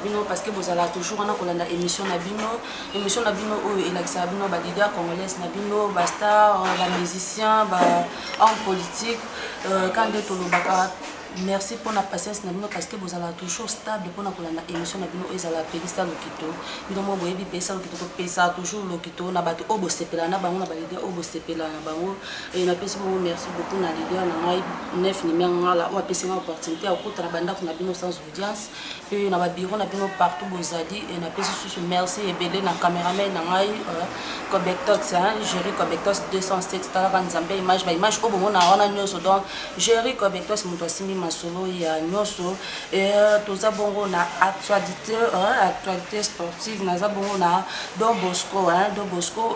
bino parce que vous allez toujours on a kolanda émission na bino et la bino ba leader congolais na bino ba star ba musicien ba homme politique quand de tolobaka merci pour la patience parce que vous allez toujours stable pour la émission et ça la pérista lokito bino mo boyebi pesa lokito pesa toujours lokito na bato obo sepela na bango na balide obo sepela na bango et na pesi mo merci beaucoup na leader na ngai 9 numéro la o pesi ma opportunité au kota na banda na bino sans audience et na ba bureau na bino partout bozali et na pesi sous merci et belé na cameraman na ngai Cobectox Jerry Cobectox 207 tala banzambe image ba image obo mo na wana nyoso donc Jerry Cobectox mo to simi masolo ya nyoso et toza bongo na actualité sportive naza bongo na Don Bosco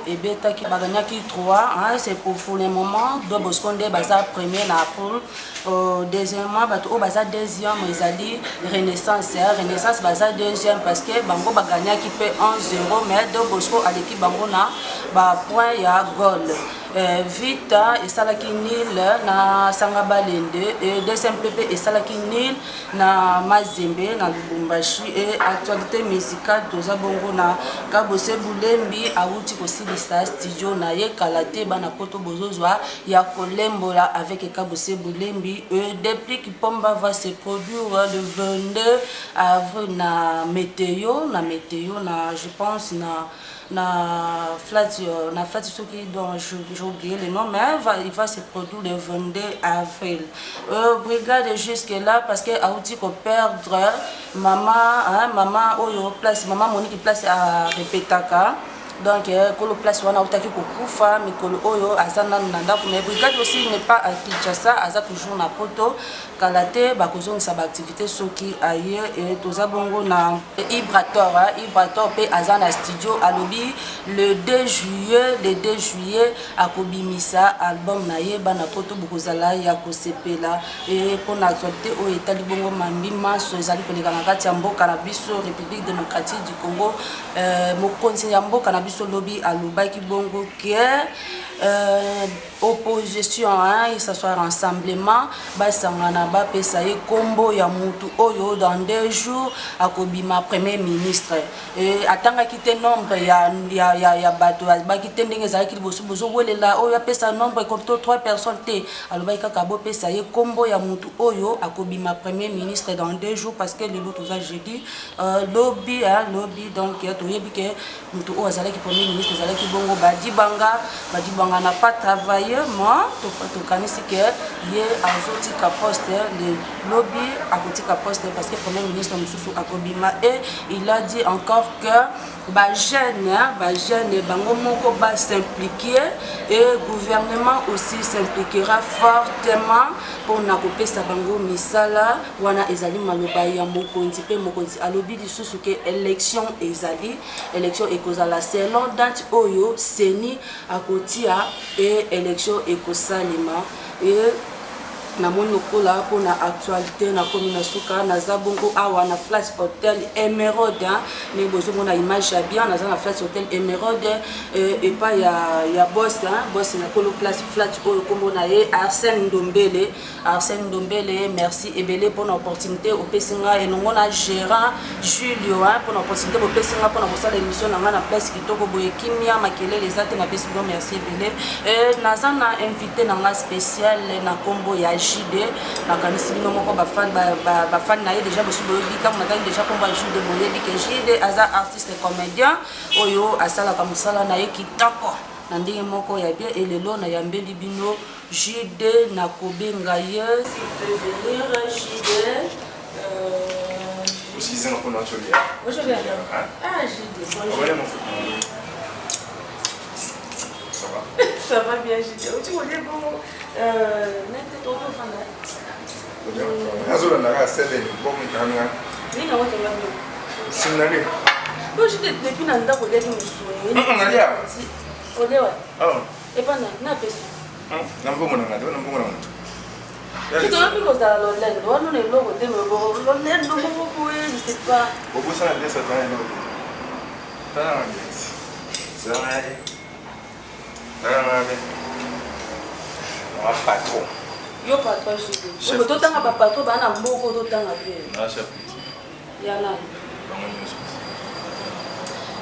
et beta ki baganya ki 3 c'est pour le moment Don Bosco nde baza premier na poule deuxièmement bato o baza deuxième ezali Renaissance baza deuxième parce que bango baganya ki pe 1-0 mais Don Bosco aleki bango na ba point ya goal Vita et Salaki Nil na Sangabalende et DSMPP et Salaki Nil na Mazembe na Lubumbashi et actualité musicale toza bongo na Kabose Bulembi awuti kosilisa studio na ye kalate bana poto bozozwa ya kolembola avec Kabose Bulembi et depuis que Pomba va se produire le 22 avril na météo na je pense na flat ce qui dont j'ai oublié le nom mais il va se produire le 22 avril brigade jusque là parce que Aouti ko perdre maman oyo place maman Monique place à répétaka donc kolo place wana utaki kokufa mikolo oyo azana nanda mais brigade aussi n'est pas à Kinshasa aza toujours na poto kalate bakozong sa activité soki ailleurs et toza bongo na Ibrator pe azana studio alobi le 2 juillet akobimisa album na ye bana poto bokozala ya kosepela et pour na actualité oyo etali bongo mambima so ezali koleka na kati ya mboka na biso République démocratique du Congo mokonzi ya mboka na biso lobby alobaki bongo que opposition il s'assoit rassemblement basangana ba pesa ye kombo ya mutu oyo dans 2 jours akobima premier ministre et atanga kite nombre ya bato ba kite ndenge za ki bozo bolela oyo pesa nombre comme 3 personnes te alobaki kaka bo pesa ye kombo ya mutu oyo akobima premier ministre dans 2 jours parce que le lot za jeudi lobby donc to yebi ke mutu oyo azalaki premier ministre azalaki bongo badibanga n'a pas travaillé moi to kanisi que ye azotika poste le lobby akotika poste parce que premier ministre mususu akobima et il a dit encore que ba jeune bango moko ba s'impliquer et gouvernement aussi s'impliquera fortement pour na kopesa bango misala wana ezali maloba ya mokonzi pe mokonzi alobi lisusu ke élection ekozala selon date oyo seni akotia et élection ekosalema et na moni lokola pona actualité na commune suka na zabongo awa na Flat Hotel Emerald mais bozo mona image ya bien na za na Flat Hotel Emerald et pas ya boss na kolo place Flat oyo kombo na ye Arsène Ndombele merci ebele pour l'opportunité au pesinga et non na gérant Julio pour l'opportunité au pesinga pour na sala émission na place kitoko boye kimia makele les ates na pesinga merci ebele et na za na invité na spécial na kombo ya JD na kanisi bino moko ba fan na ye déjà bosu boyebi comme na déjà kombo ya JD boyebi que JD aza artiste comédien oyo asala ka musala na ye kitoko na ndenge moko ya bien et lelo na yambeli bino JD na kobenga ye s'il peut venir JD aussi c'est un peu naturel aujourd'hui JD ça va ça va bien JD tu connais bon nete to to fanda azula na sele bon kana ni na wote ngapi sinale bo JD depuis na ndako leki musuni nalia olewa et pas na peso na mbongo na ngado na mbongo na mtu tu dois plus cause lo lendo ono ne logo te lo lendo mo ko je sais pas bobo sana bien ça tana logo tana bien ça patron. Yo patron JD. Yo to tanga ba patron ba na mboko to tanga bien. Na chef. Ya na.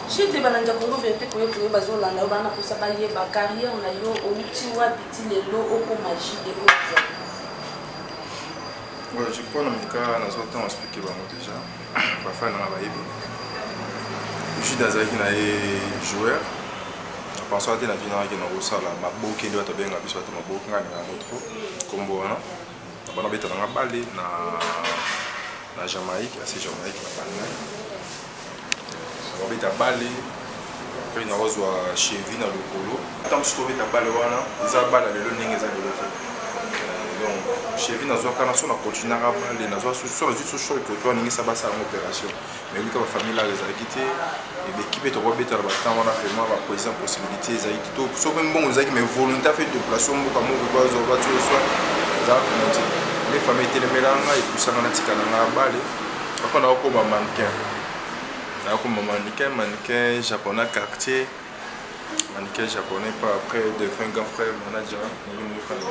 Je te balanja Congo vérité pour que bazo landa bana pour ça bailler ba carrière na yo outi wa petit lelo oko magie de l'autre. Ouais, je crois que dans ce temps expliquer déjà. Parfois dans la je suis dans un joueur. Je pense que la vie dans la salle, ma boucle doit être bien habituée à ma boucle, comme bon. On a été dans la balle na Jamaïque, c'est Jamaïque la balle. On a été à balle. Après on a reçu cheville dans le polo. Tant que je trouve ta balle wana, ça balle le long des l'autre. Donc cheville dans une canation on continue à balle, dans une sur juste chaud que toi ningi ça basa en opération. Mais lui comme famille là les a quitté et l'équipe est trop bête à la temps on a fait moi la position possibilité ça y tout sauf même bon vous avez mais volonté fait de place on comme on va zo va tout le soir. Les familles étaient les mélanges et tout ça on a tika dans la balle. Après on a encore mannequin. Comme mannequin japonais quartier, mannequin japonais pas après de fin grand frère manager, nous faire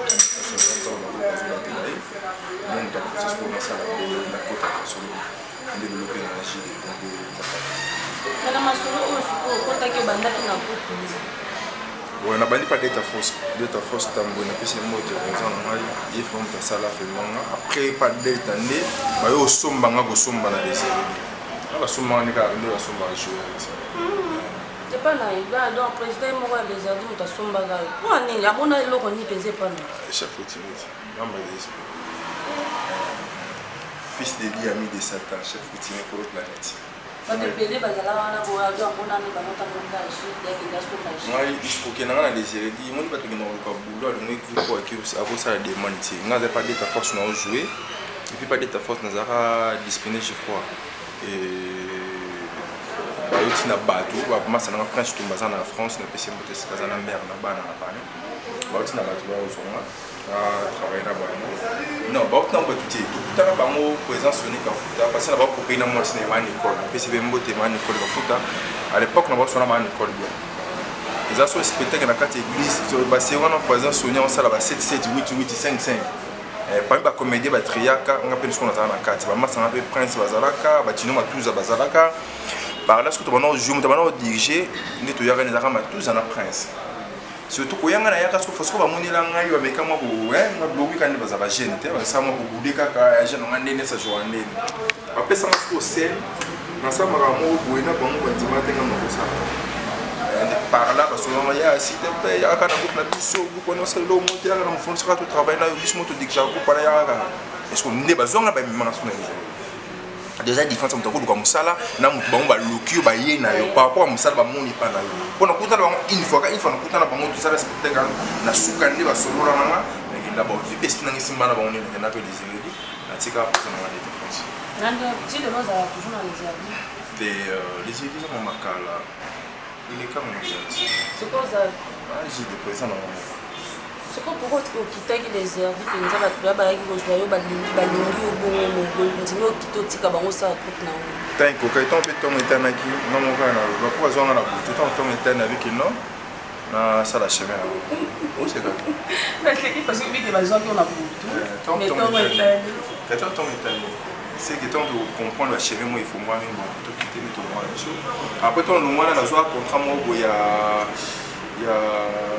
on a pas d'état force tambour na pesi mo de raison ngai il faut que ça la fait manga après pas d'état né ba yo somba nga ko somba na désir. On va sûrement aller à la somba jouer. C'est pas là, donc président moi les adultes ta somba là. Moi ni ya bona lo ko ni penser pas non. Chef coutumier. Fils de Dieu ami de Satan, chef coutumier pour la planète. Pas de pélé bazala wana ko ya bona ni ba nota monta shi ya ki da somba. Moi il faut que na désir dit moi pas que na ko boulot le ngi ko ki avo ça la demande ti. Nga pas de ta force na jouer. Et puis pas de ta force na zara disponible je crois. Bayoti na bateau ba commencer na prince tout bazana na France na PC moté bazana mer na bana na bana bayoti na bateau ba ozonga travailler na bango non bayoti na bateau tout ta bango présence sonique en foot parce que na ba ko na moi cinéma école PC be mbote ma école ba foot à l'époque na ba sona ma école bien les asso spectacle na carte église ba c'est on présence sonique on sala ba 7 7 8 8 5 5 par exemple comédie ba triaka on appelle ce qu'on a na carte ba masanga pe prince bazalaka ba tino matuza bazalaka par là ce que tu vas jouer tu vas diriger ne tu yaka nezaka matuza na prince surtout ko yanga na yaka so faut ko ba monela ngai ba meka mo bo nga blowi kan bazaba jeune te ba sa mo bo bude kaka jeune nga ndene sa journée ba pesa ko scène na sa mara mo bo ina ba mo ba tima te nga mo sa par là parce que ya si te pe ya kana ko na biso ko no sa lo mo te ya na mo fon sa to travail na bis mo to dikja ko para ya ka est-ce que ne ba zonga ba mi manga sona déjà différence entre ko comme ça là na mutu bango ba lokio ba ye na yo par rapport à musala ba moni pa na yo pona kuta bango une fois na kuta na bango tout ça respecter kan na suka ndi ba solo na nga mais kinda ba vi pesi na ngisimba na bango ni na to les éléments na tika pa na ngade différence nando ti de noza toujours na les les éléments sont makala il est comme c'est quoi ça j'ai des présents dans c'est quoi pourquoi tu quittes les heures vu que nous avons ba yaki ko soyo ba lingi obongo ndimo kito tika bango sa toute na tant ko kai ton peton etanaki non mon kana ba ko zo na tout ton etan avec non na sala chemin o c'est ça parce que bi ba zo ki on a tout mais ton etan c'est que tant de comprendre la chemin moi il faut moi même tout quitter mais tout moi après ton no mwana na zo contrat mo bo ya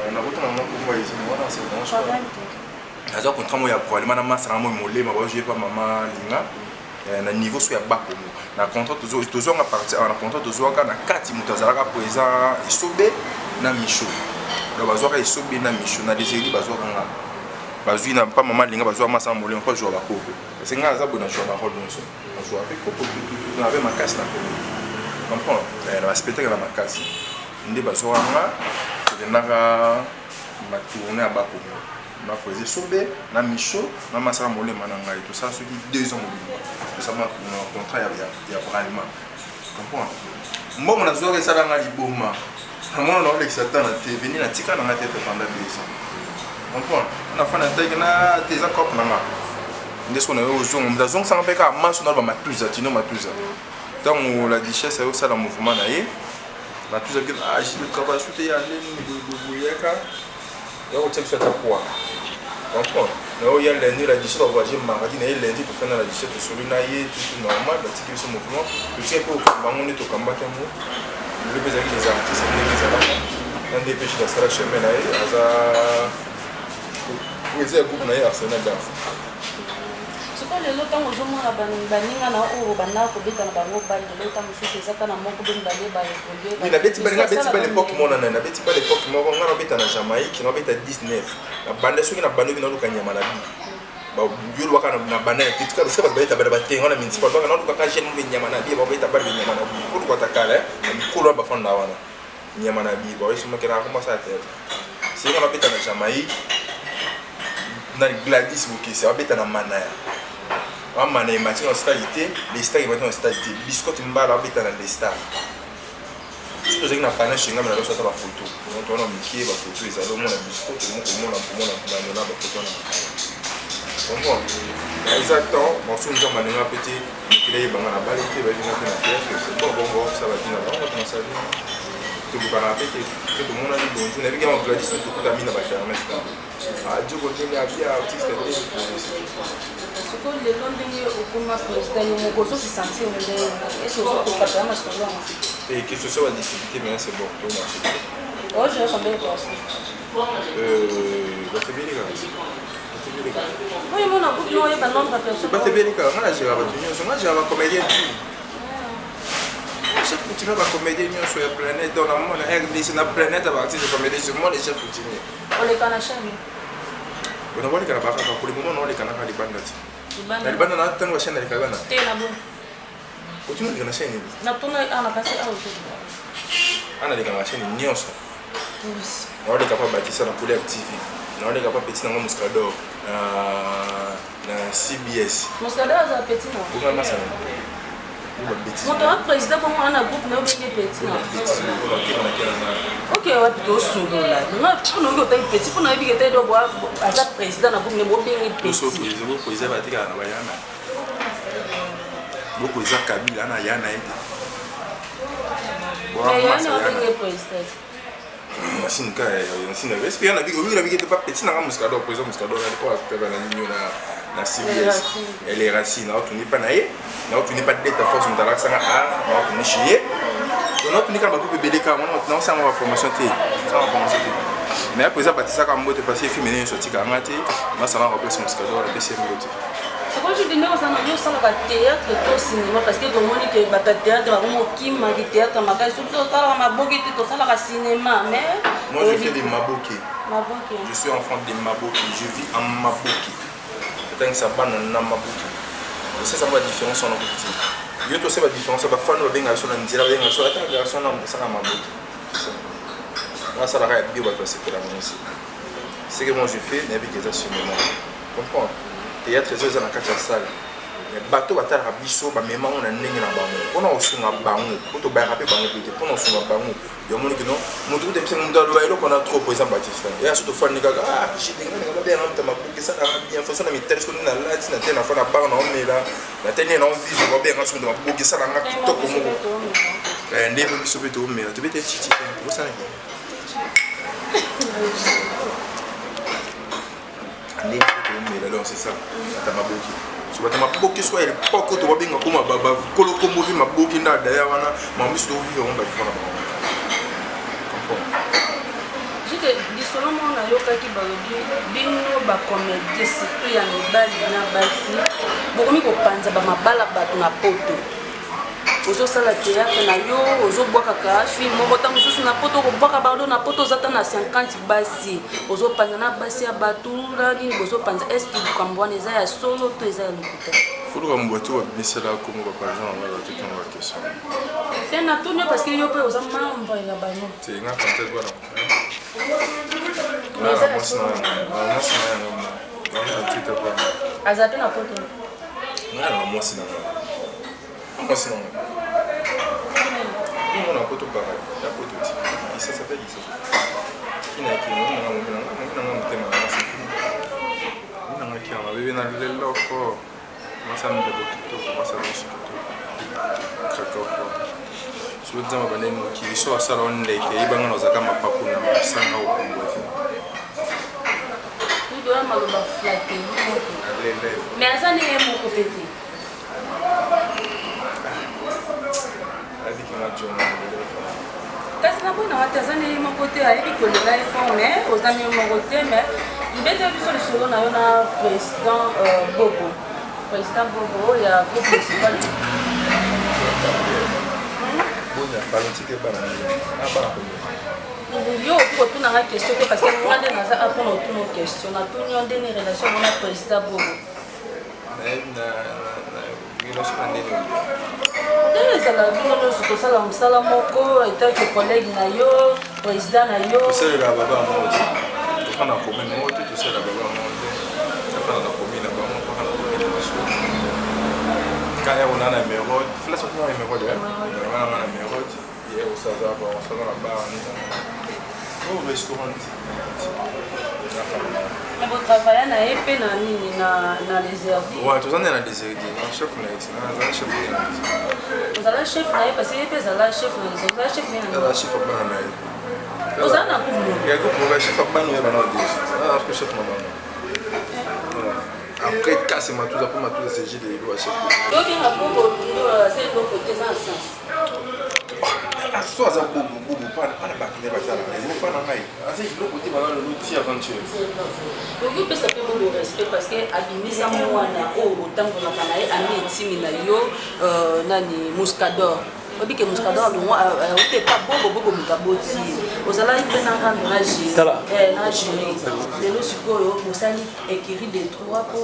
na boto na moko ici voilà c'est bon je crois azo contrat mo ya probablement na masa na mo molema ba jouer pas maman linga na niveau so ya bako na contrat toujours na partir na contrat toujours na kati mutazalaka présent isobe na micho donc bazo ka isobe na micho na deseli bazo nga bazui na pas maman linga bazo masa molema pas jouer bako parce que nga za bona jouer ba rôle donc on joue avec copo tout avec ma casse na comprendre na spectacle na ma casse ndé bazo nga naka matourner à bako na faisait sobe na micho na masala molema na ngai tout ça soki 2 ans tout ça ma contrat ya bralima comprendre mbongo na zoka sala nga liboma amona na Alex Satan na TV ni na tika na tête pendant 2 ans comprendre na fana teke na tes accords na nga ndeso na yo zongo mdazong sanga peka maso na ba matuza tino matuza tant la duchesse a eu ça le mouvement na ye la tout ça que je le travail sur tes années de bouyeka et on tient sur ta poids comprends. Il y a lundi, la 17, on va dire mardi, lundi, tu fais la 17, tu souris, tout normal, tu fais ce mouvement. Tu sais que tu es au combat, le besoin des artistes, un des péchés de la chemin, où est-ce que vous avez Arsenal d'art? lelo ntango ozomona baninga na oyo bandaka kobeta na bango bale lelo ntango mosusu eza kaka na moko mpe mibale baevolue nabeti ba l'époque monana nabeti ba l'époque moko nga nabeta na Jamaïque nabeta 19 na banda soki na banda na luka nyama na bi ba yulu waka na banda ya titika parce que ba beta ba batenga na municipal banga na luka ka jeune mbe nyama na bi ba beta ba nyama na bi ko ko takala na mikolo ba fanda wana nyama na bi ba yeso makena ko masa tete c'est nga nabeta na Jamaïque na Gladys Bukisi abeta na Manaya amana imati na stabilité les stars imati na stabilité biscuit mbala abeta na les stars surtout zaki na pana chinga na loso ta ba photo on tourne mikie ba photo ezalo mona biscuit mo ko mona na ba photo na bon exactement bon so nzo maninga petit mikile banga na bali ke ba dina na théâtre c'est bon ça va dina ba on ça dit tout le monde a fait que tout le monde a dit bonjour n'avait qu'à Gladys tout le monde ba charme ah Dieu continue à bien artiste siko lelo ndenge okoma président yomoko ozokisentir ndenge ese ozokokata masolo yango et que ce soit la difficulté mais c'est bon tout marche oje combien de personnes batebelika oyo mona groupe no oyeba nombre de personnes batebelika ngana jera bato nyonso nga jera bacomédien tout chef coutumier bacomédien nyonso ya planète donc namona RDC na planète abaartiste de comédie sur moi les chefs coutumier oleka na chaîne bona boleka na bakaka pour le moment na oleka na libanda ti na libanda na tango chaîne na libanda te na bon otuna leka na chaîne na tona ana kasi awo te ana leka na chaîne nyonso na oleka pa Batista na Couleur TV na oleka pa Petit na Muscador na CBS Muscador za Petit na bunga masana moto wa président bongo ana groupe na obenge Petit na ok wapi to solola nga mpona oki otangi Petit mpona oyebi kete do boa aza président na groupe ne bobenge Petit boko eza batikala na bayana boko eza Kabila na yana ete yana obenge président masini ka yansina est-ce que yana biko biko biko pas Petit na Muscador président Muscador na ko akutaba na nyo na CBS elle est racine na otuni pa na ye na otuni pa data force ndala sanga a na otuni chier on a tuni ka ba coupe beleka on sa ma promotion te ça va commencer mais après ça Batista ka mbote parce que film ne sorti ka ngati ma ça va remplacer Muscador la BCM mbote c'est quoi je dis non ça yo ça va théâtre to cinéma parce que tout le monde que ba théâtre ba mo kima ki théâtre makai surtout ça la maboki to ça la cinéma mais moi je fais des maboki je suis enfant de maboki je vis en maboki tant que ça banne na maboki c'est ça la différence en petit yo to c'est la différence ba fan ba benga so na nzira ba benga so ata garçon na ça na maboki moi ça la ra bio ba passer pour la musique c'est que moi je fais na bi ça cinéma comprends théâtre ça na kacha salle mais bateau batala biso ba mema on na ndenge na bango pona osunga bango poto ba rapper bango pete pona osunga bango yo moni que non moto te pisa ndo lo elo kona trop par exemple Batista et surtout fan ni kaka ah je dinga na bien en tama pour que ça na bien façon na mi tel so na la tina tena fa na bar na on là na tena na on vit je vois bien en sur de pour que ça na nga TikTok mo ndé biso beto mais te bete chichi ko ça ndé beto mais alors c'est ça tama boki so batama boki soit l'époque to babinga koma baba kolo kombo vi maboki nda daya wana mambiso to vivre on ba fona jike lisolo mona yokaki balobi bino bacomédie surtout ya mibali na basi bokomi kopanza bamabala bato na poto ozosala théâtre na yo ozobwakaka film moko ntango mosusu na poto okobwaka bado na poto oza ta na 50 basi ozopanza na basi ya bato na nini bozopanza estce likambo wana eza ya solo to eza ya lokuta foluka mboto babimisela komo bapanza na batekanga bakestion te na toni parce que yo mpe oza membre ya bango te nga contete bana aza te na poto nga na mwasi na mwasi na nga na poto pareil ya poto ti ça s'appelle ça kina ki nga motema na mwasi nga nga ki nga bebe na leloko mwasa ndebo kitoko mwasa mwasi kitoko kakoko so dzama banene ki so asala on leke ibanga no zaka mapapu na masanga okongo toya maloba flatte mais aza ne ye moko pe te kasi na bona wate aza ne ye moko te ayebi kolela ye fond mais oza ne ye moko te mais libete biso lisolo na yo na président Bobo ya groupe municipal yo okotunanga question te parce que moi nde naza apona otuna question natuni yo ndeni relation mona président Bobo nde ezala bino nyonso tosala mosala moko etake collègue na yo président na yo tosalela baba moko te tofanda na commune moko te tosalela baba moko te tofanda na commune na bango tofanda na commune na biso kaya ona na numéro fela soki na numéro de wana na numéro ye osaza ba osaza na bar ni au restaurant mais vous travaillez na ye pe na nini na réserve ouais tozana na désert na chef na ex na chef na ozala chef na ye parce que ye pe ezala chef na réserve ozala chef na ye na chef bana na ye ozala na kubu ya kubu ba chef bana ya bana de na chef na bana après casse matuza pour matuza c'est j'ai des lois chef donc il a beaucoup c'est donc côté ça sens so aza bobo pana bato nde bazala elo pana ngai aza eloko te bana loti aventure oki opesa mpe bobo respect parce que abimisa mwana oyo otangolaka na ye ami etimi na yo nani muscador obike muscador alongo aotepa bobo moto aboti ozalaki mpe na ngando na géri lelo sikoyo bosali écurie de 3 po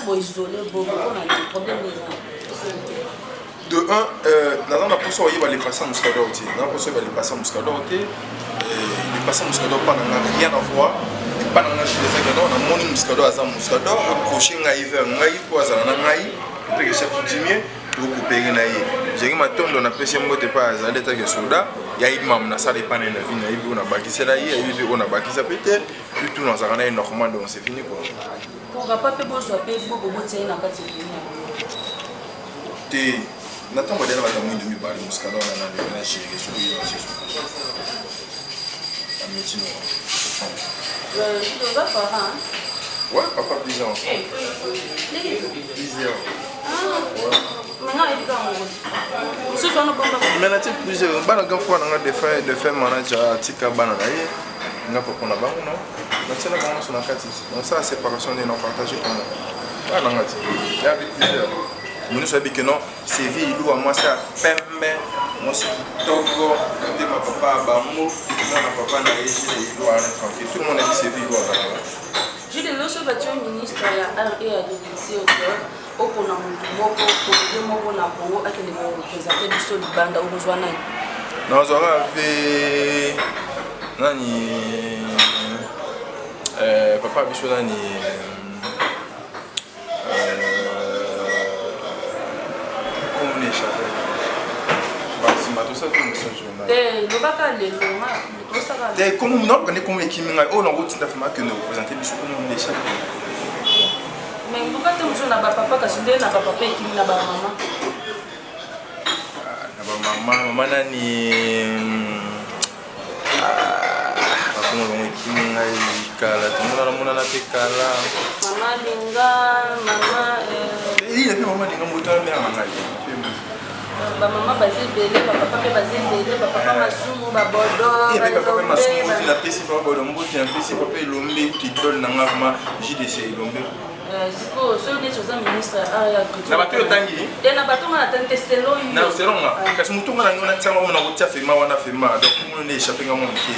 boisole bobo mpona te problème eza de un, dans la pousson, il va les passer à Muscador. Dans la pousson, il va les passer à Muscador. Les passer à Muscador, pas rien à voir. Pas dans chez les gens, on a mon Muscador à Muscador, approcher un hiver, un hiver, pour un hiver, et puis chef coutumier, pour couper un hiver. J'ai ma tombe dans la pression, moi, t'es pas à l'état de soldat. Il y a une maman, on a ça, les pannes, on a bâti ça là, on a bâti ça peut-être, puis tout dans un année normal, donc c'est fini quoi. On va pas payer soit payer beaucoup de temps dans pas c'est Nathan va dire que nous devons parler de Muscador dans la gérer sur lui aussi. La médecine. Tu dois pas faire. Ouais, papa 10 ans. 10 ans. Ah. Maintenant il est dans mon. Ce soir nous pouvons. Mais là tu plusieurs. Bah nous fois on a des faits manager tika bana là. On a pas qu'on a ba non. Donc c'est là qu'on a sur la carte. Donc ça séparation des non partagés comme. Ah non ngati. Il y a plusieurs. Nous savons que non, c'est vie, il doit moi ça permet, moi c'est togo, de ma papa bamou, mon papa n'a rien, il doit aller tranquille. Tout le monde a dit c'est vie, il doit aller. J'ai de l'autre bâtiment ministre et à l'Élysée au Pona Moko, pour Moko na Congo, à qui les représenter du sol banda au besoin. Non, ça va avec Nani, papa Bichou Nani. Comme nous avons comme équipe, on a route que nous représenter les choses comme l'échappée. Mais pourquoi tu me dis na papa parce que na papa qui na ba maman. Na maman nani comment on équipe ngai kala tumona mona na tekala. Maman linga, maman il a fait maman linga moto mère ngai. Maman basé belé, papa basé belé, papa masumu babodo. Et papa masumu il a pris papa bodo mboti na pris papa ilombe qui donne na ngama JDC ilombe. Siko so ne choza ministre aya kutu. Na bato yotangi. Na bato na tante stelo yo. Na selonga. Kasi mutu ngana ngona tsama mona kutia fema wana fema donc muno ne échappé ngamo mki.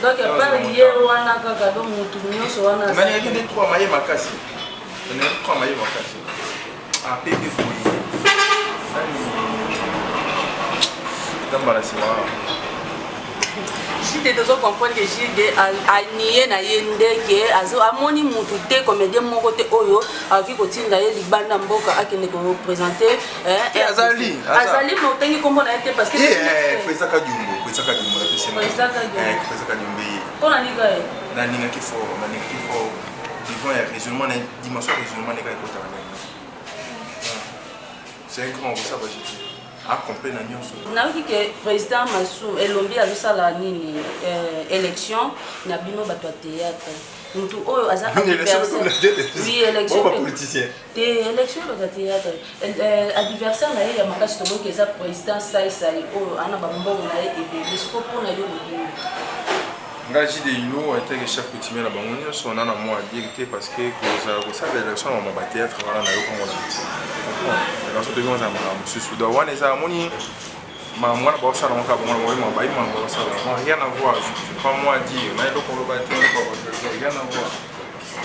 Donc pas hier wana kaka donc mutu nyonso wana. Mani yaki de 3 maye makasi. On est 3 maye makasi. Ah pepe boy. Jide dozo comprendre que Jide a nié na yende que azo amoni mutu te comédien moko te oyo aki kotinda ye libanda mboka akene ko représenter azali mo tengi kombo na te parce que pesa ka jumbo la pesa ka jumbo kona nika e na ninga ki fo devant ya raisonnement na dimension raisonnement ne ka kota na c'est un grand ça va Jide accomplir la nyonso. Naoki que président Massou elombi azosala nini élection na bino bato ya théâtre. Mutu oyo aza adversaire. Oui, élection. Pas politicien. Élection de théâtre. Adversaire na ye ya makasi to boke za président sai oyo ana ba mbongo na ye ebele siko pona yo lobino. Ngaji de ino était que chef coutumier na bango nyonso on a na moi dire parce que ko ça l'élection na ba théâtre wala na yo comme on a dit. Alors ça devient ça ma susu do wana za moni ma mwana ba osala ngaka bango mo ba ima ba osala rien à voir pas moi dire na eloko lo ba théâtre pas rien à voir.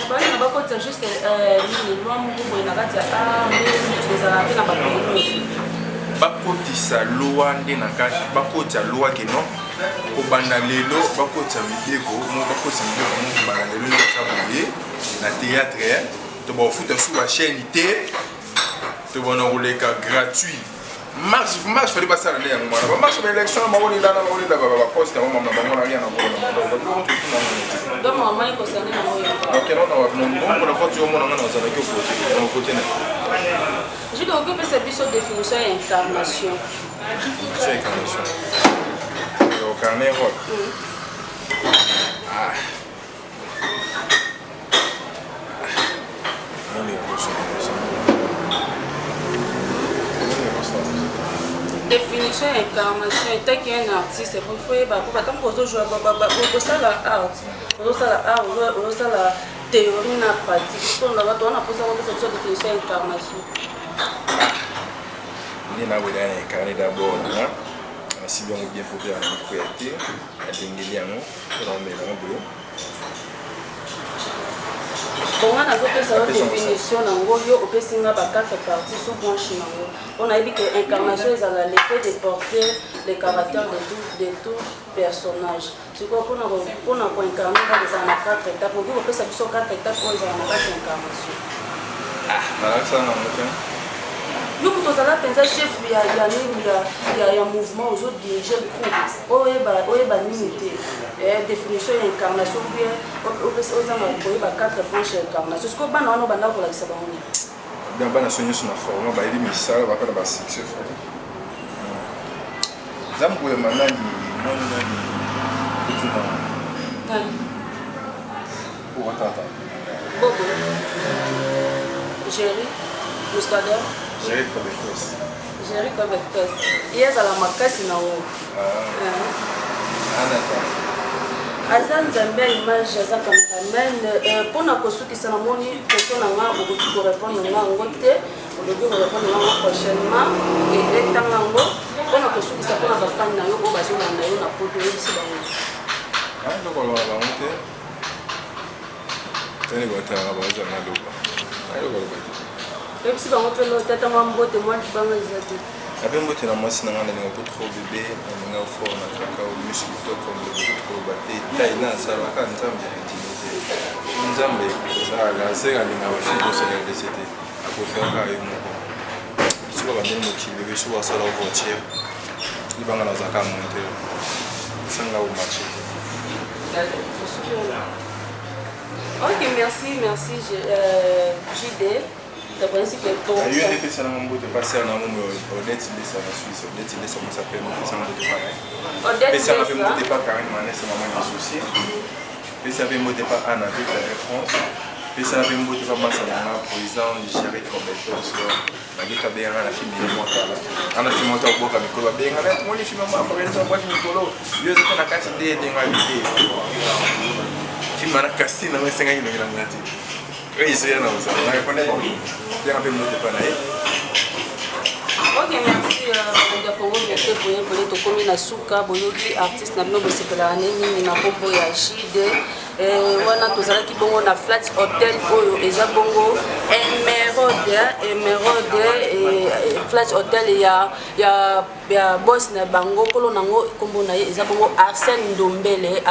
Ba na ba ko tsa juste ni lwa mu ko na kati a mais za na ba ko bakotisa loi nde na kati bakotisa loi ke non kobanda lelo bakotisa mideko mo bakotisa mideko mo kobanda lelo nde boye na théâtre to bafuta su ba chaîne te to bona koleka gratuit marche fallait pas ça nde yango mwana ba marche ba élection ma woni lana ma woni la ba poste mo mama bango na rien na bona donc maman ko sana na moyo ok non non la fois tu au monde na za na ko voter na je dois occuper cette définition et incarnation. C'est incarnation. Au carnet rôle. Ah. Définition et incarnation est qu'un artiste pour faire pour tant que jouer pour ça la art, théorie na pratique. On a posé cette définition et incarnation. Ni na wela incarné d'abord là si bien ou bien pour faire la propriété à dingeliano dans mes nombres bon on a fait ça définition nango yo opesinga ba quatre parties sous branche nango on a dit que incarnation est à l'effet de porter les caractères de tout personnage c'est quoi pour incarner dans les quatre étapes pour que ça soit quatre étapes pour les incarnation ah ça non nous pour ça là penser chef il y a un mouvement aux autres diriger le groupe oeba limité définition incarnation bien aux gens ba quatre branches incarnation ce que bana wana banda ko la kisa bango bien bana sonyo sur na forme ba ili misala ba pa ba succès zambo ya manani mona ni tuna pour attendre bobo Jerry Muscadet Jerry Cobecos. Jerry Cobecos. Il y a la makasi na wo. Azan Zambia image za cameraman pour na kosukisa na moni question na nga ko répondre na ngote on doit répondre na prochainement et tangango pour na kosukisa pour na ba fan na yo ko ba sona na yo na poto yo si bango. Ah donc on va monter. Tani ko tanga ba za na doba. Ayo ko ba. Et puis, on peut le tête à mon botte, moi je vais les aider. Avec moi, tu as moi, sinon, on est trop bébé, on est au fort, on a cacao, muscle, comme le trop batté, taille, ça va quand on vient intimidé. Nous avons la serre à l'innovation de ce LDCT pour faire un rayon. Soit on est motivé, soit ça la voiture, il va dans un cas monter, sans la marché. Ok, merci, JD. C'est principe que pour il y a des personnes qui ont passé en amour au net de la Suisse, au net de ça s'appelle mon personne de pareil. Personne n'avait monté pas carrément c'est maman qui souci. Personne n'avait monté pas Anna avec la France. Personne n'avait monté pas Massa Lama, président du Jerry Cobecos. La gueule a bien la fille de moi là. On a fait monter au bois avec Nicolas bien avec moi les filles maman après ça moi Nicolas. Yo c'était la quantité de ngalité. Film na casting na 5 ans il a ngati. Oui, c'est bien, ça. On a répondu bon. Bien un peu de panaï. Ok, merci. De Congo, je te voyais pour les tocomi na suka, boyoki artiste na bino bosepela nini na kombo ya JD. Wana tozala ki bongo na Flat Hotel oyo eza bongo Emerode Flat Hotel ya boss na bango kolo nango kombo na ye eza bongo Arsène Ndombele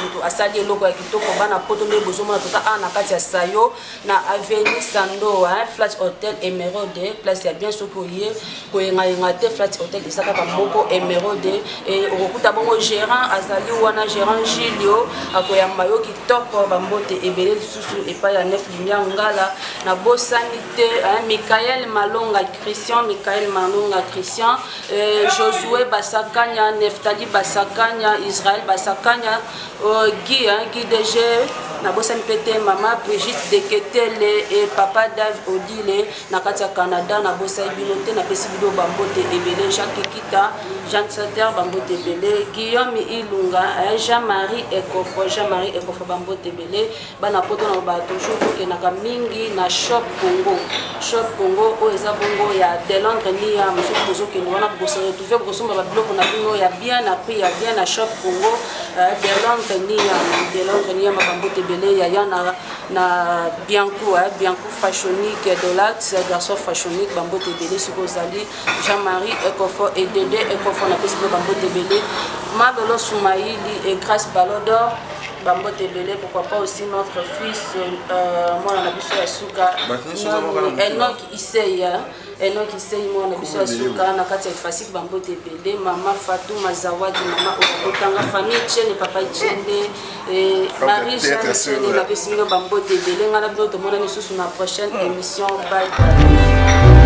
mutu asali eloko ya kitoko bana poto nde bozomona tota na kati ya Sayo na avenue Sando Flat Hotel Emerode place ya bien soki oye koyenga te Flat Hotel eza kaka moko Emerode okokuta bongo gérant azali wana gérant Julio akoya mayo kitoko bambote ebele lisusu epai ya 9 lumière ngala na bossa Sanité, Michael Malonga Christian, Josué Bassakanya, Neftali Bassakanya, Israël Bassakanya, Guy DG, Nabosa Mpete, Maman Brigitte Deketele et Papa Dave Odile, Nakatia Canada, Nabosa Binote, Napesibido Bambote Ebele, Jacques Kita, Jean Sater Bambote Ebele, Guillaume Ilunga, Jean-Marie Ekofo Bambote Ebele, Banapoto Nabato, Chouk, Nakamingi, na Shop Congo, Oeza Bongo, ya Delondre Nia, M. Bozo, qui nous a retrouvé pour son bloc, on a vu, il y a bien appris, il y a bien à Shop Congo, Delondre Nia, Bambote Ebele, il y a na Bianco Fashionique, Dolax, garçon Fashionique, Bambote Ebele, Sukozali, Jean-Marie Ekofo et Dédé Ekofo, na Pesco Bambote Ebele, Malolo Soumaïli et Grâce Balodor. Bambote Ebele, pourquoi pas aussi notre fils, moi on a vu sur la souka, Enoch Issei, moi on a vu sur la souka, Nakati Fasik Bambote Ebele, Maman Fatou Mazawadi, Maman Okotanga, famille Tchene, Papa Tchene, Marie-Jeanne Tchene, la Pessimino Bambote Ebele, on a vu tout le monde sur la prochaine émission. Bye bye.